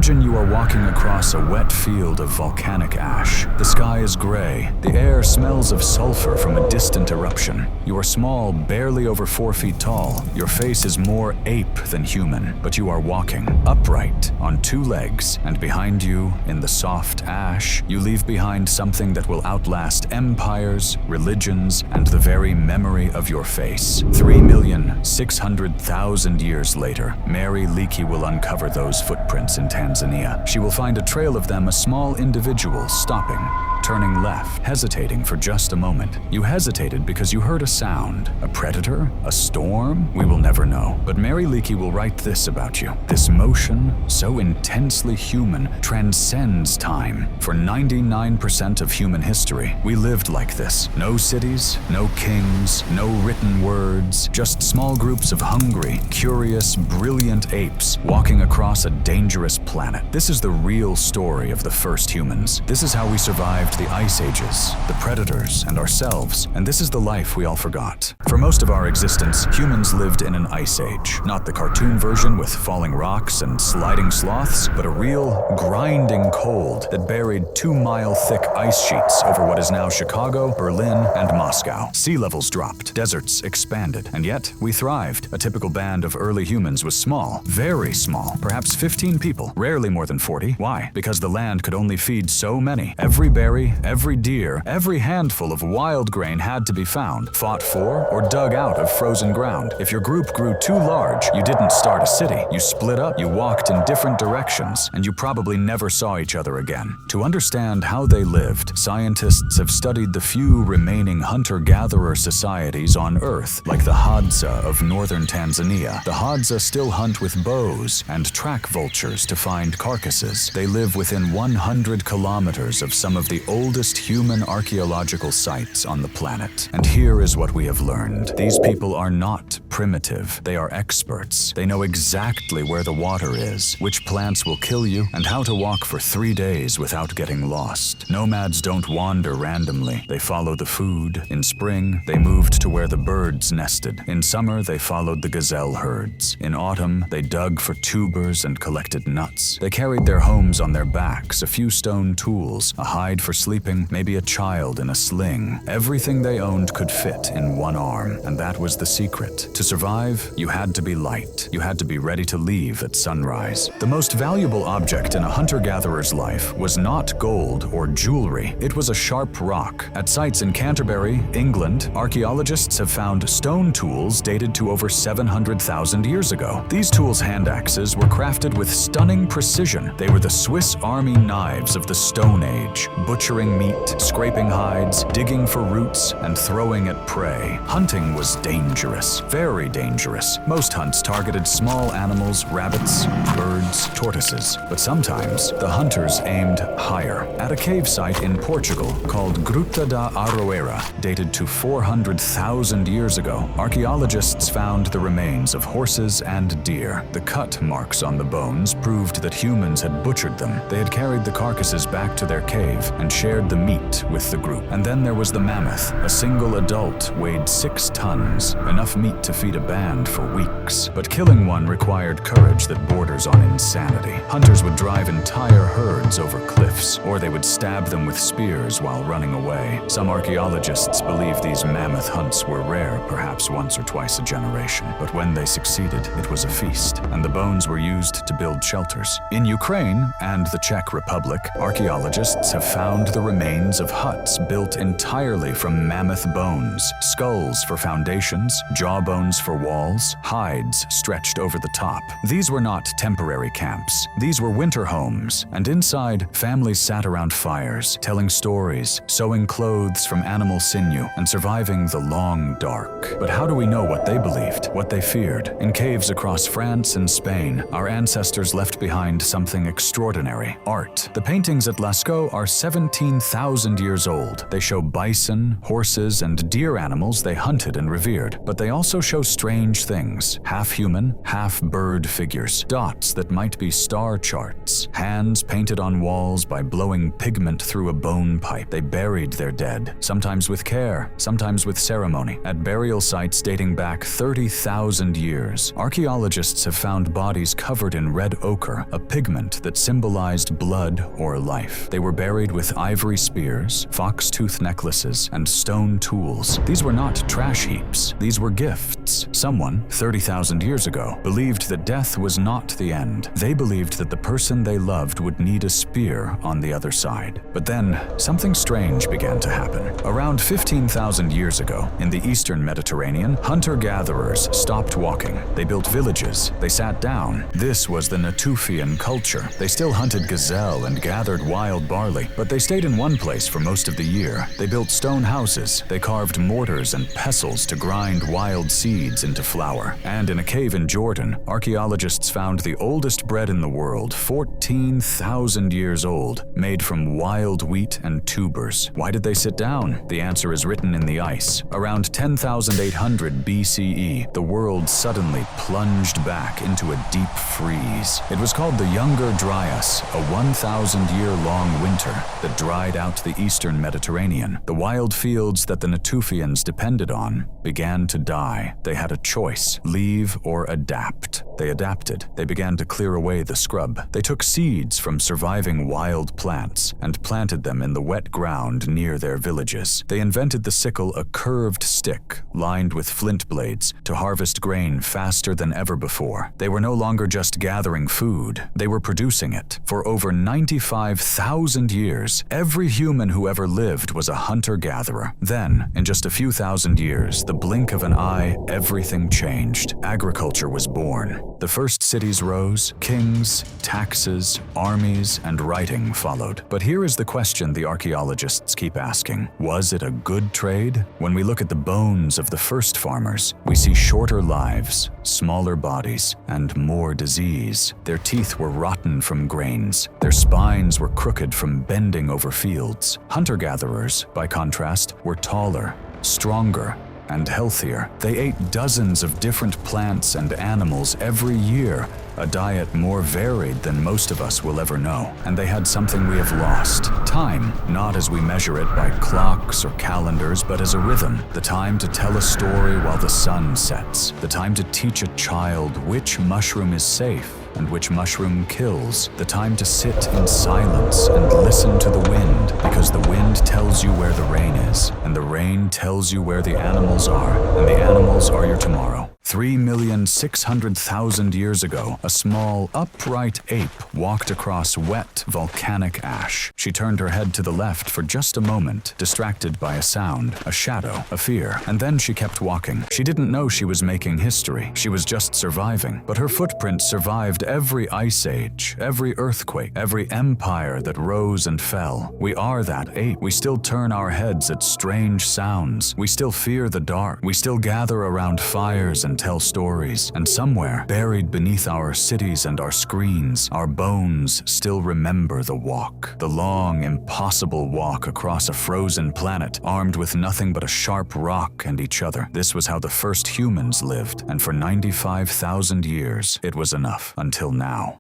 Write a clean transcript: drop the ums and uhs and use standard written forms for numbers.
Imagine you are walking across a wet field of volcanic ash. The sky is gray. The air smells of sulfur from a distant eruption. You are small, barely over 4 feet tall. Your face is more ape than human, but you are walking upright on 2 legs, and behind you, in the soft ash, you leave behind something that will outlast empires, religions, and the very memory of your face. 3,600,000 years later, Mary Leakey will uncover those footprints in Tanzania. She will find a trail of them, a small individual stopping, turning left, hesitating for just a moment. You hesitated because you heard a sound. A predator? A storm? We will never know. But Mary Leakey will write this about you. This motion, so intensely human, transcends time. For 99% of human history, we lived like this. No cities, no kings, no written words, just small groups of hungry, curious, brilliant apes walking across a dangerous planet. This is the real story of the first humans. This is how we survived the ice ages, the predators, and ourselves, and this is the life we all forgot. For most of our existence, humans lived in an ice age. Not the cartoon version with falling rocks and sliding sloths, but a real, grinding cold that buried 2-mile-thick ice sheets over what is now Chicago, Berlin, and Moscow. Sea levels dropped, deserts expanded, and yet we thrived. A typical band of early humans was small, very small, perhaps 15 people, rarely more than 40. Why? Because the land could only feed so many. Every berry, every deer, every handful of wild grain had to be found, fought for, or dug out of frozen ground. If your group grew too large, you didn't start a city. You split up, you walked in different directions, and you probably never saw each other again. To understand how they lived, scientists have studied the few remaining hunter-gatherer societies on Earth, like the Hadza of northern Tanzania. The Hadza still hunt with bows and track vultures to find carcasses. They live within 100 kilometers of some of the oldest human archaeological sites on the planet. And here is what we have learned. These people are not primitive. They are experts. They know exactly where the water is, which plants will kill you, and how to walk for 3 days without getting lost. Nomads don't wander randomly. They follow the food. In spring, they moved to where the birds nested. In summer, they followed the gazelle herds. In autumn, they dug for tubers and collected nuts. They carried their homes on their backs, a few stone tools, a hide for sleeping, maybe a child in a sling. Everything they owned could fit in one arm, and that was the secret. To survive, you had to be light. You had to be ready to leave at sunrise. The most valuable object in a hunter-gatherer's life was not gold or jewelry. It was a sharp rock. At sites in Canterbury, England, archaeologists have found stone tools dated to over 700,000 years ago. These tools, hand axes, were crafted with stunning precision. They were the Swiss Army knives of the Stone Age, butchering meat, scraping hides, digging for roots, and throwing at prey. Hunting was dangerous, very dangerous. Most hunts targeted small animals, rabbits, birds, tortoises. But sometimes, the hunters aimed higher. At a cave site in Portugal called Gruta da Aroeira, dated to 400,000 years ago, archaeologists found the remains of horses and deer. The cut marks on the bones proved that humans had butchered them. They had carried the carcasses back to their cave and shared the meat with the group. And then there was the mammoth. A single adult weighed 6 tons, enough meat to feed a band for weeks. But killing one required courage that borders on insanity. Hunters would drive entire herds over cliffs, or they would stab them with spears while running away. Some archaeologists believe these mammoth hunts were rare, perhaps once or twice a generation. But when they succeeded, it was a feast, and the bones were used to build shelters. In Ukraine and the Czech Republic, archaeologists have found the remains of huts built entirely from mammoth bones, skulls for foundations, jawbones for walls, hides stretched over the top. These were not temporary camps. These were winter homes, and inside, families sat around fires, telling stories, sewing clothes from animal sinew, and surviving the long dark. But how do we know what they believed, what they feared? In caves across France and Spain, our ancestors left behind something extraordinary: art. The paintings at Lascaux are 17 15,000 years old. They show bison, horses, and deer animals they hunted and revered, but they also show strange things: half-human, half-bird figures, dots that might be star charts, hands painted on walls by blowing pigment through a bone pipe. They buried their dead, sometimes with care, sometimes with ceremony, at burial sites dating back 30,000 years. Archaeologists have found bodies covered in red ochre, a pigment that symbolized blood or life. They were buried with ivory spears, fox-tooth necklaces, and stone tools. These were not trash heaps. These were gifts. Someone, 30,000 years ago, believed that death was not the end. They believed that the person they loved would need a spear on the other side. But then, something strange began to happen. Around 15,000 years ago, in the eastern Mediterranean, hunter-gatherers stopped walking. They built villages. They sat down. This was the Natufian culture. They still hunted gazelle and gathered wild barley, but they stayed in one place for most of the year. They built stone houses. They carved mortars and pestles to grind wild seeds into flour. And in a cave in Jordan, archaeologists found the oldest bread in the world, 14,000 years old, made from wild wheat and tubers. Why did they sit down? The answer is written in the ice. Around 10,800 BCE, the world suddenly plunged back into a deep freeze. It was called the Younger Dryas, a 1,000-year-long winter that dried out the eastern Mediterranean. The wild fields that the Natufians depended on began to die. They had a choice: leave or adapt. They adapted. They began to clear away the scrub. They took seeds from surviving wild plants and planted them in the wet ground near their villages. They invented the sickle, a curved stick lined with flint blades, to harvest grain faster than ever before. They were no longer just gathering food. They were producing it. For over 95,000 years, every human who ever lived was a hunter-gatherer. Then, in just a few thousand years, the blink of an eye, everything changed. Agriculture was born. The first cities rose, kings, taxes, armies, and writing followed. But here is the question the archaeologists keep asking: was it a good trade? When we look at the bones of the first farmers, we see shorter lives, smaller bodies, and more disease. Their teeth were rotten from grains. Their spines were crooked from bending over fields. Hunter-gatherers, by contrast, were taller, stronger, and healthier. They ate dozens of different plants and animals every year, a diet more varied than most of us will ever know. And they had something we have lost: time, not as we measure it by clocks or calendars, but as a rhythm. The time to tell a story while the sun sets. The time to teach a child which mushroom is safe and which mushroom kills. The time to sit in silence and listen to the wind, because the wind tells you where the rain is, and the rain tells you where the animals are, and the animals are your tomorrow. 3,600,000 years ago, a small, upright ape walked across wet, volcanic ash. She turned her head to the left for just a moment, distracted by a sound, a shadow, a fear, and then she kept walking. She didn't know she was making history. She was just surviving. But her footprints survived every ice age, every earthquake, every empire that rose and fell. We are that ape. We still turn our heads at strange sounds. We still fear the dark. We still gather around fires and tell stories. And somewhere, buried beneath our cities and our screens, our bones still remember the walk. The long, impossible walk across a frozen planet, armed with nothing but a sharp rock and each other. This was how the first humans lived, and for 95,000 years, it was enough, until now.